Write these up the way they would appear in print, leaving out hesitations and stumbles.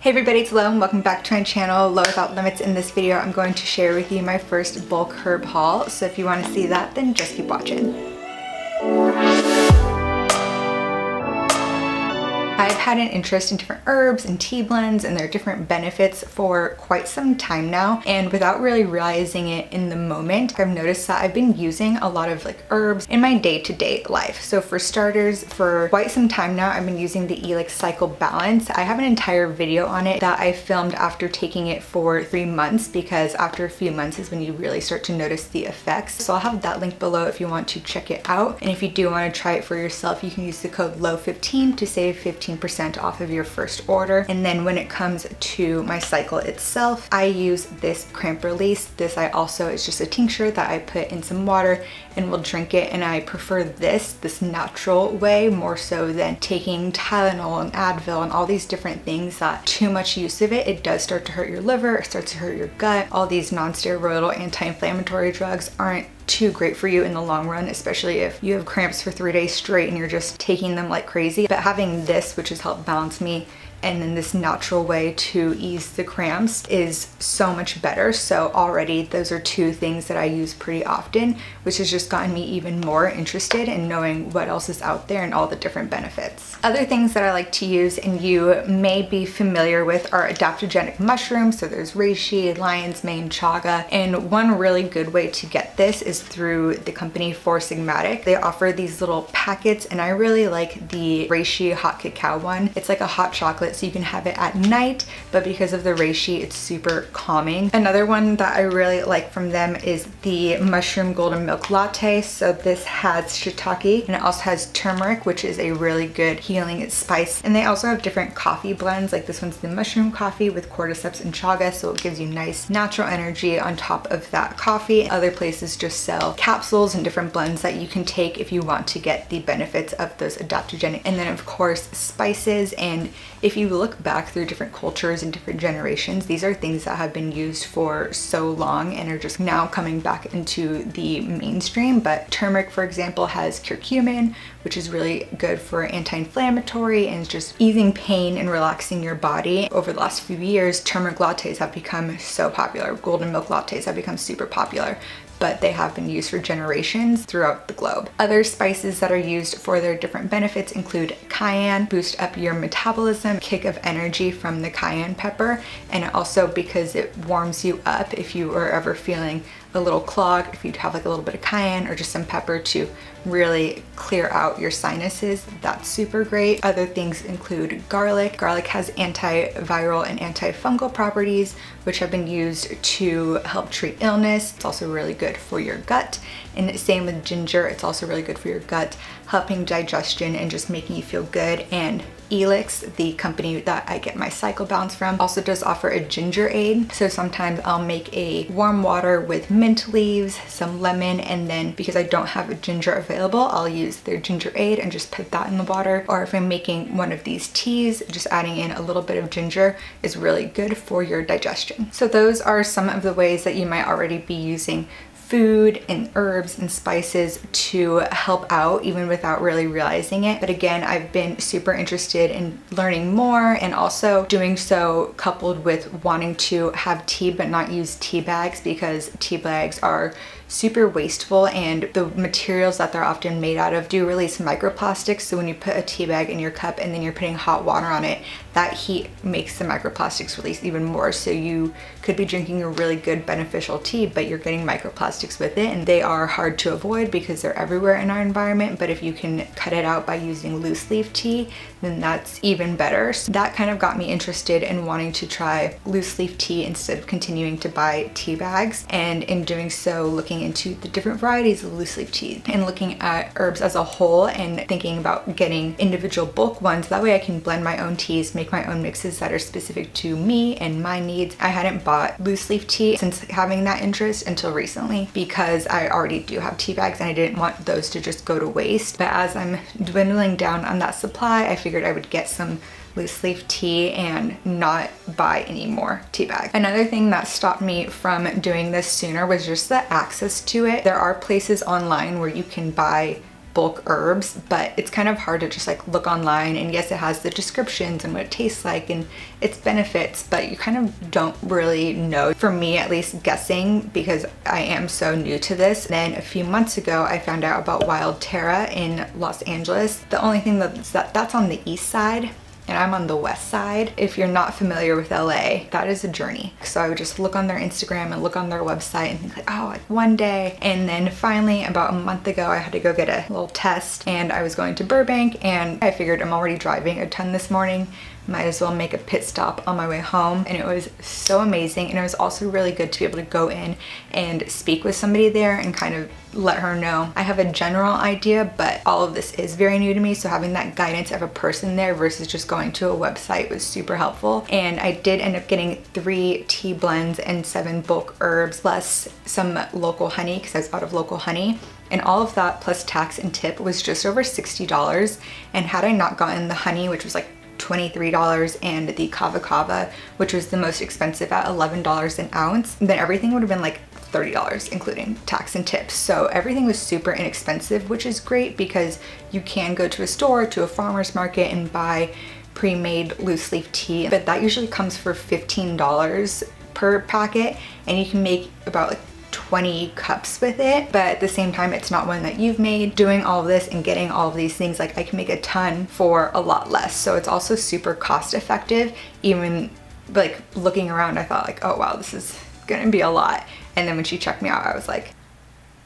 Hey everybody, it's Lo and welcome back to my channel, Lo Without Limits. In this video, I'm going to share with you my first bulk herb haul. So if you want to see that, then just keep watching. I've had an interest in different herbs and tea blends and their different benefits for quite some time now, and without really realizing it in the moment, I've noticed that I've been using a lot of herbs in my day-to-day life. So for starters, for quite some time now, I've been using the Elix Cycle Balance. I have an entire video on it that I filmed after taking it for 3 months, because after a few months is when you really start to notice the effects. So I'll have that link below if you want to check it out. And if you do want to try it for yourself, you can use the code LO15 to save 15% off of your first order. And then when it comes to my cycle itself, I use this cramp release. This is just a tincture that I put in some water and will drink it, and I prefer this natural way more so than taking Tylenol and Advil and all these different things that too much use of it does start to hurt your liver, it starts to hurt your gut. All these non-steroidal anti-inflammatory drugs aren't too great for you in the long run, especially if you have cramps for 3 days straight and you're just taking them like crazy. But having this, which has helped balance me, and then this natural way to ease the cramps, is so much better. So already those are two things that I use pretty often, which has just gotten me even more interested in knowing what else is out there and all the different benefits. Other things that I like to use, and you may be familiar with, are adaptogenic mushrooms. So there's reishi, lion's mane, chaga, and one really good way to get this is through the company Four Sigmatic. They offer these little packets, and I really like the reishi hot cacao one. It's like a hot chocolate, so you can have it at night, but because of the reishi, it's super calming. Another one that I really like from them is the mushroom golden milk latte. So this has shiitake, and it also has turmeric, which is a really good healing spice. And they also have different coffee blends, like this one's the mushroom coffee with cordyceps and chaga, so it gives you nice natural energy on top of that coffee. Other places just sell capsules and different blends that you can take if you want to get the benefits of those adaptogenic. And then of course spices, and if you look back through different cultures and different generations, these are things that have been used for so long and are just now coming back into the mainstream. But turmeric, for example, has curcumin, which is really good for anti-inflammatory and just easing pain and relaxing your body. Over the last few years, turmeric lattes have become so popular. Golden milk lattes have become super popular, but they have been used for generations throughout the globe. Other spices that are used for their different benefits include cayenne, boost up your metabolism, kick of energy from the cayenne pepper, and also because it warms you up if you are ever feeling a little clogged, if you have like a little bit of cayenne or just some pepper to really clear out your sinuses, that's super great. Other things include garlic. Garlic has antiviral and antifungal properties, which have been used to help treat illness. It's also really good for your gut. And same with ginger, it's also really good for your gut, helping digestion and just making you feel good. And Elix, the company that I get my cycle balance from, also does offer a ginger aid. So sometimes I'll make a warm water with mint leaves, some lemon, and then because I don't have a ginger available, I'll use their ginger aid and just put that in the water. Or if I'm making one of these teas, just adding in a little bit of ginger is really good for your digestion. So those are some of the ways that you might already be using food and herbs and spices to help out even without really realizing it. But again, I've been super interested in learning more, and also doing so coupled with wanting to have tea but not use tea bags, because tea bags are super wasteful, and the materials that they're often made out of do release microplastics. So when you put a tea bag in your cup and then you're putting hot water on it, that heat makes the microplastics release even more. So you could be drinking a really good beneficial tea, but you're getting microplastics with it, and they are hard to avoid because they're everywhere in our environment. But if you can cut it out by using loose leaf tea, then that's even better. So that kind of got me interested in wanting to try loose leaf tea instead of continuing to buy tea bags. And in doing so, looking into the different varieties of loose leaf tea and looking at herbs as a whole and thinking about getting individual bulk ones. That way I can blend my own teas, make my own mixes that are specific to me and my needs. I hadn't bought loose leaf tea since having that interest until recently, because I already do have tea bags and I didn't want those to just go to waste. But as I'm dwindling down on that supply, I figured I would get some loose leaf tea and not buy any more tea bags. Another thing that stopped me from doing this sooner was just the access to it. There are places online where you can buy bulk herbs, but it's kind of hard to just like look online, and yes, it has the descriptions and what it tastes like and its benefits, but you kind of don't really know, for me at least, guessing, because I am so new to this. Then a few months ago I found out about Wild Terra in Los Angeles. The only thing that's on the east side and I'm on the west side. If you're not familiar with LA, that is a journey. So I would just look on their Instagram and look on their website and think like, oh, like one day. And then finally about a month ago, I had to go get a little test, and I was going to Burbank, and I figured I'm already driving a ton this morning, might as well make a pit stop on my way home. And it was so amazing, and it was also really good to be able to go in and speak with somebody there and kind of let her know I have a general idea, but all of this is very new to me, so having that guidance of a person there versus just going to a website was super helpful. And I did end up getting 3 tea blends and 7 bulk herbs plus some local honey, because I was out of local honey. And all of that plus tax and tip was just over $60. And had I not gotten the honey, which was like $23, and the kava kava, which was the most expensive at $11 an ounce, then everything would have been like $30 including tax and tips. So everything was super inexpensive, which is great because you can go to a store, to a farmer's market, and buy pre-made loose leaf tea, but that usually comes for $15 per packet, and you can make about like 20 cups with it, but at the same time it's not one that you've made. Doing all of this and getting all of these things, like I can make a ton for a lot less, so it's also super cost effective. Even like looking around, I thought like, oh wow, this is gonna be a lot, and then when she checked me out I was like,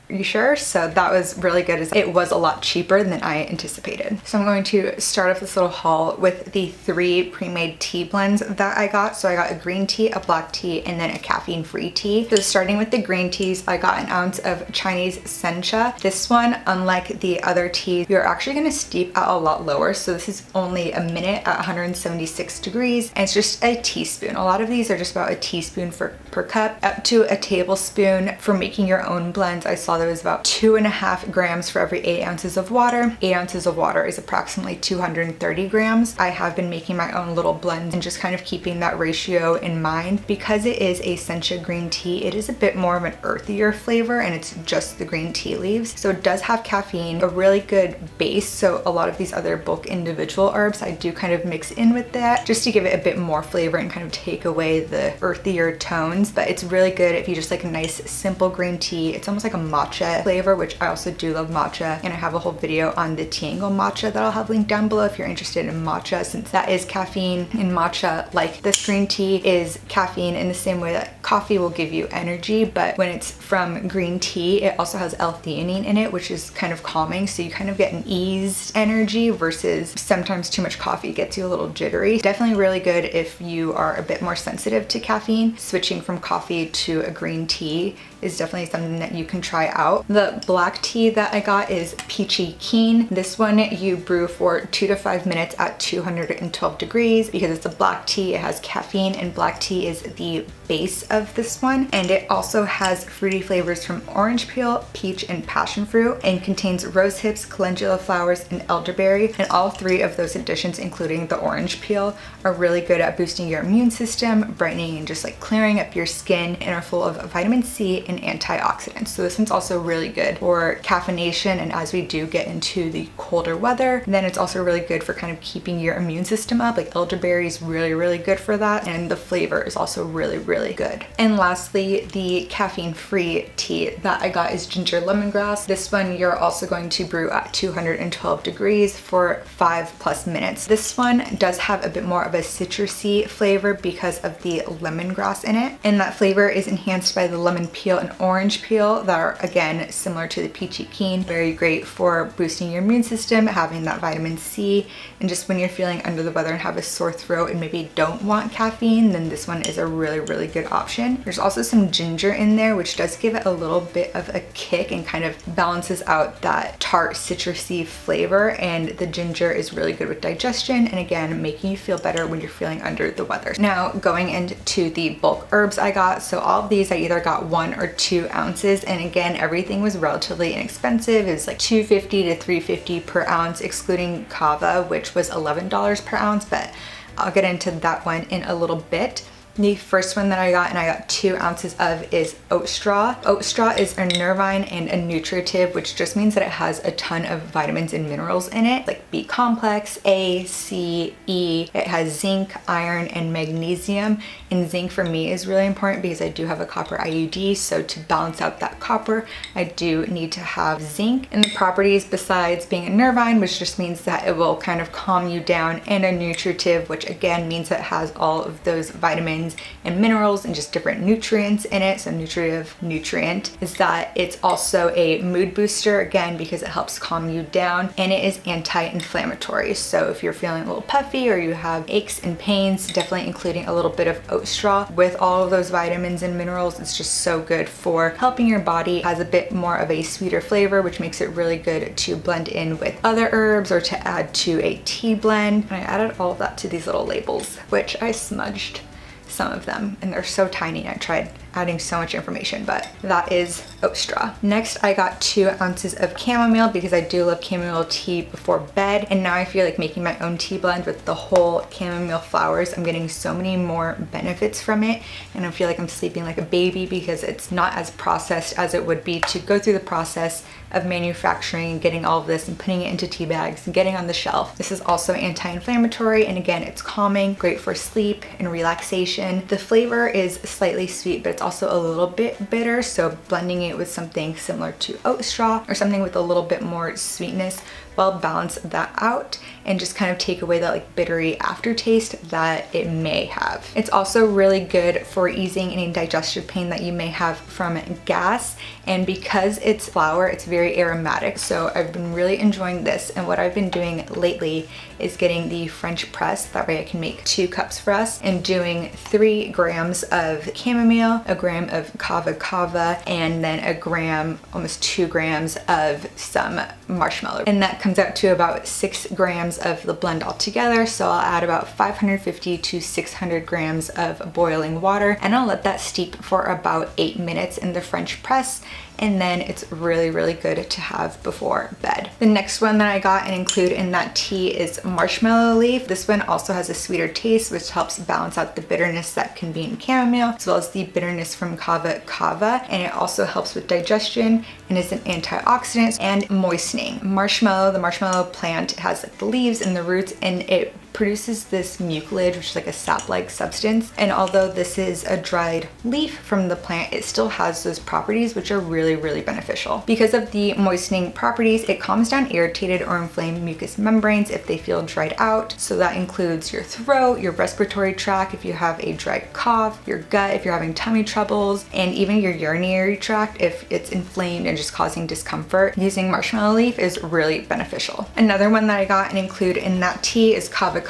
are you sure? So that was really good, as it was a lot cheaper than I anticipated. So I'm going to start off this little haul with the 3 pre-made tea blends that I got. So I got a green tea, a black tea, and then a caffeine-free tea. So starting with the green teas, I got an ounce of Chinese sencha. This one, unlike the other teas, you're actually going to steep at a lot lower. So this is only a minute at 176 degrees, and it's just a teaspoon. A lot of these are just about a teaspoon per cup, up to a tablespoon for making your own blends. I saw there was about 2.5 grams for every 8 ounces of water. 8 ounces of water is approximately 230 grams. I have been making my own little blends and just kind of keeping that ratio in mind. Because it is a sencha green tea, it is a bit more of an earthier flavor, and it's just the green tea leaves. So it does have caffeine, a really good base. So a lot of these other bulk individual herbs, I do kind of mix in with that just to give it a bit more flavor and kind of take away the earthier tones. But it's really good if you just like a nice simple green tea. It's almost like a matcha flavor, which I also do love matcha, and I have a whole video on the Tiangle matcha that I'll have linked down below if you're interested in matcha, since that is caffeine in matcha. Like this green tea is caffeine in the same way that coffee will give you energy, but when it's from green tea, it also has L-theanine in it, which is kind of calming, so you kind of get an eased energy versus sometimes too much coffee gets you a little jittery. Definitely really good if you are a bit more sensitive to caffeine. Switching from coffee to a green tea is definitely something that you can try out. The black tea that I got is Peachy Keen. This one you brew for 2 to 5 minutes at 212 degrees. Because it's a black tea, it has caffeine, and black tea is the base of this one. And it also has fruity flavors from orange peel, peach, and passion fruit, and contains rose hips, calendula flowers, and elderberry. And all 3 of those additions, including the orange peel, are really good at boosting your immune system, brightening and just like clearing up your skin, and are full of vitamin C and antioxidants. So this one's also really good for caffeination, and as we do get into the colder weather, then it's also really good for kind of keeping your immune system up. Like elderberry is really good for that, and the flavor is also really good. And lastly, the caffeine-free tea that I got is ginger lemongrass. This one you're also going to brew at 212 degrees for 5+ minutes. This one does have a bit more of a citrusy flavor because of the lemongrass in it, and that flavor is enhanced by the lemon peel and orange peel that are again similar to the Peachy Keen. Very great for boosting your immune system, having that vitamin C, and just when you're feeling under the weather and have a sore throat and maybe don't want caffeine, then this one is a really good option. There's also some ginger in there, which does give it a little bit of a kick and kind of balances out that tart citrusy flavor, and the ginger is really good with digestion and again making you feel better when you're feeling under the weather. Now going into the bulk herbs I got, so all of these I either got 1 or 2 ounces, and again everything was relatively inexpensive. It was like $2.50 to $3.50 per ounce, excluding kava, which was $11 per ounce, but I'll get into that one in a little bit. The first one that I got, and I got 2 ounces of, is oat straw. Oat straw is a nervine and a nutritive, which just means that it has a ton of vitamins and minerals in it, like B complex, A, C, E. It has zinc, iron, and magnesium. And zinc for me is really important because I do have a copper IUD, so to balance out that copper, I do need to have zinc. And the properties, besides being a nervine, which just means that it will kind of calm you down, and a nutritive, which again means that it has all of those vitamins and minerals and just different nutrients in it. So nutritive, nutrient, is that it's also a mood booster, again because it helps calm you down, and it is anti-inflammatory. So if you're feeling a little puffy or you have aches and pains, definitely including a little bit of oat straw with all of those vitamins and minerals. It's just so good for helping your body. It has a bit more of a sweeter flavor, which makes it really good to blend in with other herbs or to add to a tea blend. And I added all of that to these little labels, which I smudged some of them, and they're so tiny. I tried adding so much information, but that is oat straw. Next, I got 2 ounces of chamomile because I do love chamomile tea before bed, and now I feel like making my own tea blend with the whole chamomile flowers. I'm getting so many more benefits from it, and I feel like I'm sleeping like a baby because it's not as processed as it would be to go through the process of manufacturing and getting all of this and putting it into tea bags and getting on the shelf. This is also anti-inflammatory, and again, it's calming, great for sleep and relaxation. The flavor is slightly sweet, but it's also a little bit bitter, so blending it with something similar to oat straw or something with a little bit more sweetness will balance that out and just kind of take away that like bittery aftertaste that it may have. It's also really good for easing any digestive pain that you may have from gas, and because it's flower, it's very aromatic, so I've been really enjoying this. And what I've been doing lately is getting the French press, that way I can make 2 cups for us, and doing 3 grams of chamomile, a gram of kava, and then a gram, almost 2 grams of some marshmallow, and that comes out to about 6 grams of the blend altogether. So I'll add about 550 to 600 grams of boiling water, and I'll let that steep for about 8 minutes in the French press, and then it's really good to have before bed. The next one that I got and include in that tea is marshmallow leaf. This one also has a sweeter taste, which helps balance out the bitterness that can be in chamomile, as well as the bitterness from kava, and it also helps with digestion and is an antioxidant and moistening. Marshmallow, the marshmallow plant, has like the leaves and the roots, and it produces this mucilage, which is like a sap-like substance. And although this is a dried leaf from the plant, it still has those properties which are really beneficial. Because of the moistening properties, it calms down irritated or inflamed mucous membranes if they feel dried out. So that includes your throat, your respiratory tract if you have a dry cough, your gut if you're having tummy troubles, and even your urinary tract if it's inflamed and just causing discomfort. Using marshmallow leaf is really beneficial. Another one that I got and include in that tea is kava.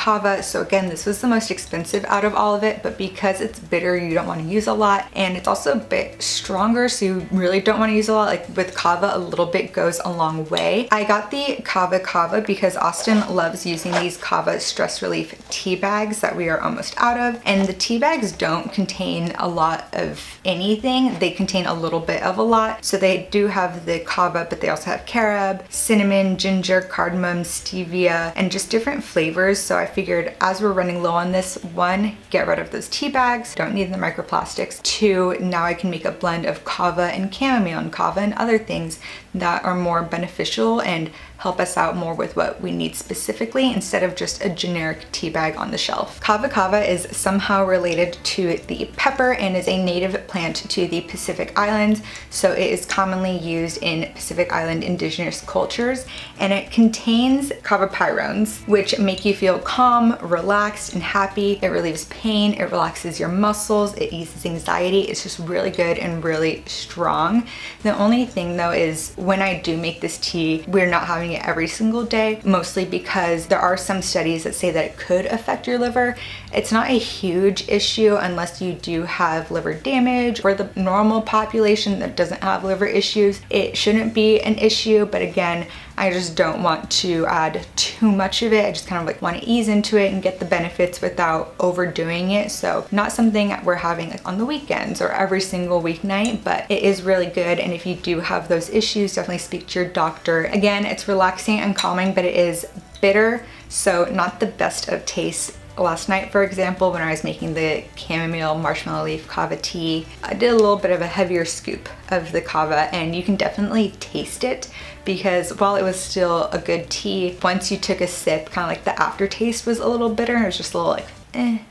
So again, this was the most expensive out of all of it, but because it's bitter, you don't want to use a lot, and it's also a bit stronger, so you really don't want to use a lot. Like with kava, a little bit goes a long way. I got the kava because Austin loves using these kava stress relief tea bags that we are almost out of, and the tea bags don't contain a lot of anything. They contain a little bit of a lot. So they do have the kava, but they also have carob, cinnamon, ginger, cardamom, stevia, and just different flavors. So I figured as we're running low on this, 1, get rid of those tea bags, don't need the microplastics. 2, now I can make a blend of kava and chamomile and kava and other things that are more beneficial and help us out more with what we need specifically, instead of just a generic tea bag on the shelf. Kava is somehow related to the pepper and is a native plant to the Pacific Islands, so it is commonly used in Pacific Island indigenous cultures, and it contains cavapyrones, which make you feel calm, relaxed, and happy. It relieves pain, it relaxes your muscles, it eases anxiety. It's just really good and really strong. The only thing though is when I do make this tea, we're not having it every single day, mostly because there are some studies that say that it could affect your liver. It's not a huge issue unless you do have liver damage. For the normal population that doesn't have liver issues, it shouldn't be an issue, but again, I just don't want to add too much of it. I just kind of like want to ease into it and get the benefits without overdoing it. So not something we're having like on the weekends or every single weeknight, but it is really good. And if you do have those issues, definitely speak to your doctor. Again, it's relaxing and calming, but it is bitter, so not the best of tastes last night, for example, when I was making the chamomile marshmallow leaf kava tea, I did a little bit of a heavier scoop of the kava, and you can definitely taste it, because while it was still a good tea, once you took a sip, kind of like the aftertaste was a little bitter, and it was just a little like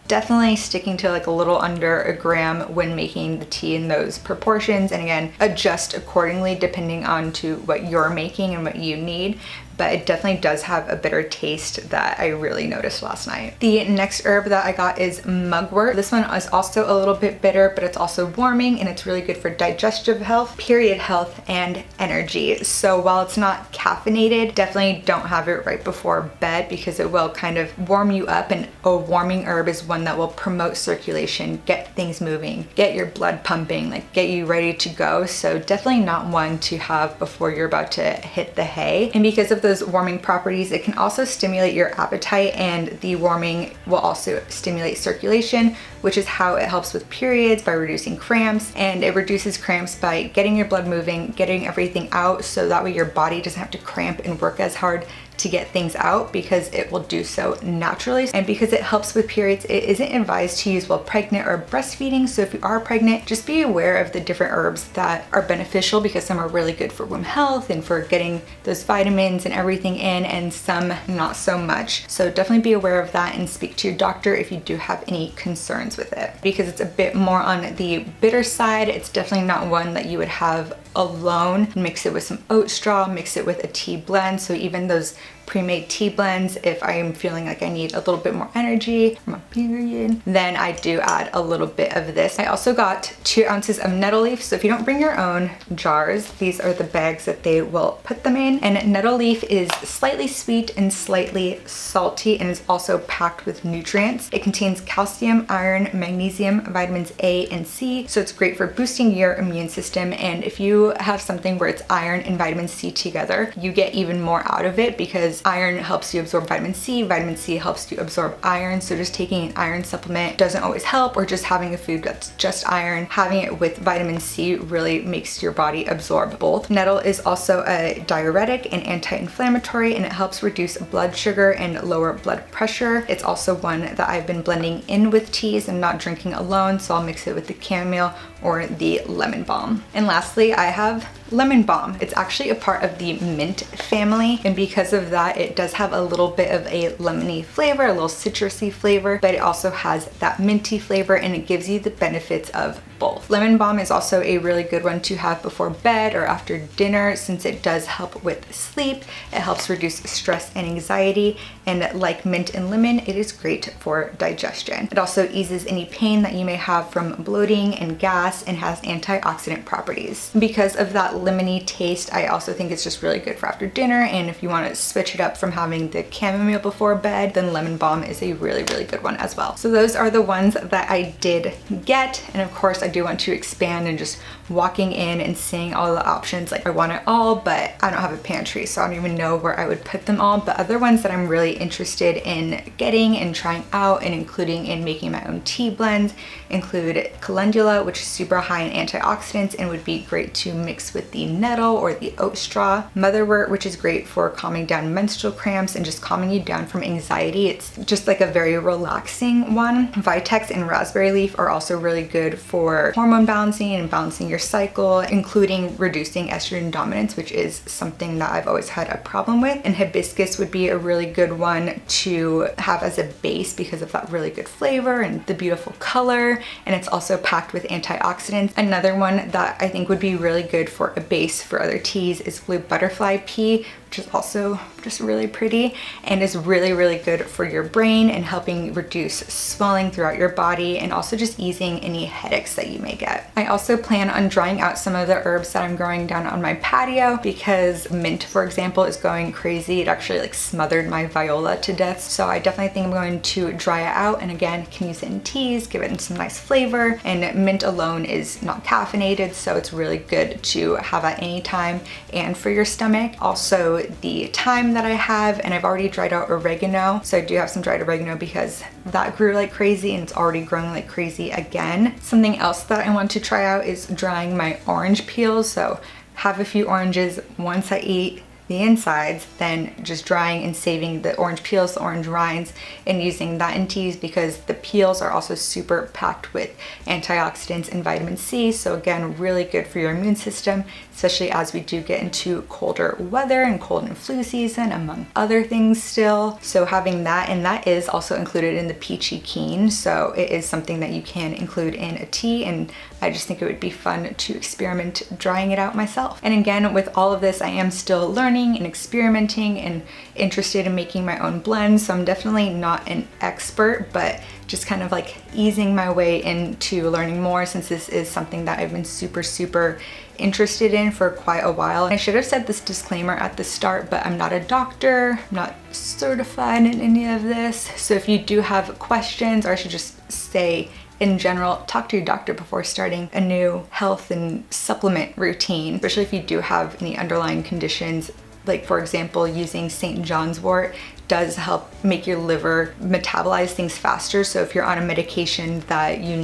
Definitely sticking to like a little under a gram when making the tea in those proportions, and again, adjust accordingly depending on to what you're making and what you need. But it definitely does have a bitter taste that I really noticed last night. The next herb that I got is mugwort. This one is also a little bit bitter, but it's also warming, and it's really good for digestive health, period health, and energy. So while it's not caffeinated, definitely don't have it right before bed, because it will kind of warm you up, and a warming herb is one that will promote circulation, get things moving, get your blood pumping, like get you ready to go. So definitely not one to have before you're about to hit the hay. And because of those warming properties, it can also stimulate your appetite, and the warming will also stimulate circulation, which is how it helps with periods, by reducing cramps. And it reduces cramps by getting your blood moving, getting everything out, so that way your body doesn't have to cramp and work as hard to get things out, because it will do so naturally. And because it helps with periods, it isn't advised to use while pregnant or breastfeeding. So if you are pregnant, just be aware of the different herbs that are beneficial, because some are really good for womb health and for getting those vitamins and everything in, and some not so much. So definitely be aware of that and speak to your doctor if you do have any concerns with it. Because it's a bit more on the bitter side, it's definitely not one that you would have alone. Mix it with some oat straw, mix it with a tea blend. So even those pre-made tea blends, if I am feeling like I need a little bit more energy from a period, then I do add a little bit of this. I also got 2 ounces of nettle leaf. So if you don't bring your own jars, these are the bags that they will put them in. And nettle leaf is slightly sweet and slightly salty, and is also packed with nutrients. It contains calcium, iron, magnesium, vitamins A and C. So it's great for boosting your immune system. And if you have something where it's iron and vitamin C together, you get even more out of it, because iron helps you absorb vitamin C helps you absorb iron. So just taking an iron supplement doesn't always help, or just having a food that's just iron. Having it with vitamin C really makes your body absorb both. Nettle is also a diuretic and anti-inflammatory, and it helps reduce blood sugar and lower blood pressure. It's also one that I've been blending in with teas and not drinking alone, so I'll mix it with the chamomile or the lemon balm. And lastly, I have lemon balm. It's actually a part of the mint family, and because of that, it does have a little bit of a lemony flavor, a little citrusy flavor, but it also has that minty flavor, and it gives you the benefits of both. Lemon balm is also a really good one to have before bed or after dinner, since it does help with sleep. It helps reduce stress and anxiety, and like mint and lemon, it is great for digestion. It also eases any pain that you may have from bloating and gas, and has antioxidant properties. Because of that lemony taste, I also think it's just really good for after dinner, and if you want to switch it up from having the chamomile before bed, then lemon balm is a really good one as well. So those are the ones that I did get, and of course I do want to expand, and just walking in and seeing all the options, like I want it all, but I don't have a pantry, so I don't even know where I would put them all. But other ones that I'm really interested in getting and trying out, and including in making my own tea blends, include calendula, which is super high in antioxidants and would be great to mix with the nettle or the oat straw. Motherwort, which is great for calming down menstrual cramps and just calming you down from anxiety. It's just like a very relaxing one. Vitex and raspberry leaf are also really good for hormone balancing and balancing your cycle, including reducing estrogen dominance, which is something that I've always had a problem with. And hibiscus would be a really good one to have as a base, because of that really good flavor and the beautiful color, and it's also packed with antioxidants. Another one that I think would be really good for a base for other teas is blue butterfly pea, which is also just really pretty, and is really good for your brain and helping reduce swelling throughout your body, and also just easing any headaches that you may get. I also plan on drying out some of the herbs that I'm growing down on my patio, because mint, for example, is going crazy. It actually like smothered my viola to death. So I definitely think I'm going to dry it out, and again, can use it in teas, give it some nice flavor. And mint alone is not caffeinated, so it's really good to have at any time and for your stomach. Also, the thyme that I have, and I've already dried out oregano, so I do have some dried oregano because that grew like crazy, and it's already growing like crazy again. Something else that I want to try out is drying my orange peels. So have a few oranges. Once I eat the insides than just drying and saving the orange peels, the orange rinds, and using that in teas, because the peels are also super packed with antioxidants and vitamin C. So again, really good for your immune system, especially as we do get into colder weather and cold and flu season, among other things still. So having that, and that is also included in the peachy keen. So it is something that you can include in a tea, and I just think it would be fun to experiment drying it out myself. And again, with all of this, I am still learning and experimenting and interested in making my own blends. So I'm definitely not an expert, but just kind of like easing my way into learning more, since this is something that I've been super interested in for quite a while. And I should have said this disclaimer at the start, but I'm not a doctor, I'm not certified in any of this. So if you do have questions, or I should just say in general, talk to your doctor before starting a new health and supplement routine, especially if you do have any underlying conditions. Like for example, using St. John's wort does help make your liver metabolize things faster. So if you're on a medication that you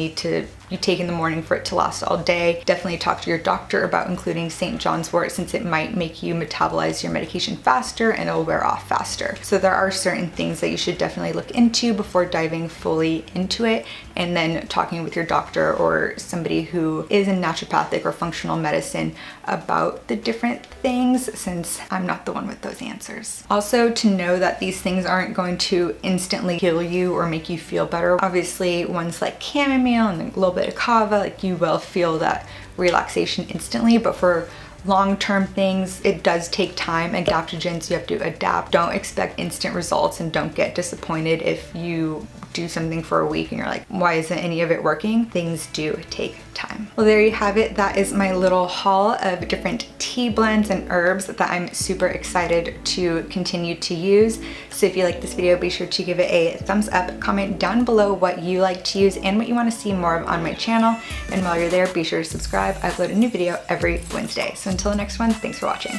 take in the morning for it to last all day, definitely talk to your doctor about including St. John's wort, since it might make you metabolize your medication faster and it'll wear off faster. So there are certain things that you should definitely look into before diving fully into it, and then talking with your doctor or somebody who is in naturopathic or functional medicine about the different things, since I'm not the one with those answers. Also, to know that these things aren't going to instantly heal you or make you feel better. Obviously, ones like chamomile and a little bit of kava, like you will feel that relaxation instantly, but for long-term things, it does take time. Adaptogens, you have to adapt. Don't expect instant results, and don't get disappointed if you do something for a week and you're like, why isn't any of it working? Things do take time. Well, there you have it. That is my little haul of different tea blends and herbs that I'm super excited to continue to use. So if you like this video, be sure to give it a thumbs up, comment down below what you like to use and what you want to see more of on my channel. And while you're there, be sure to subscribe. I upload a new video every Wednesday. So until the next one, thanks for watching.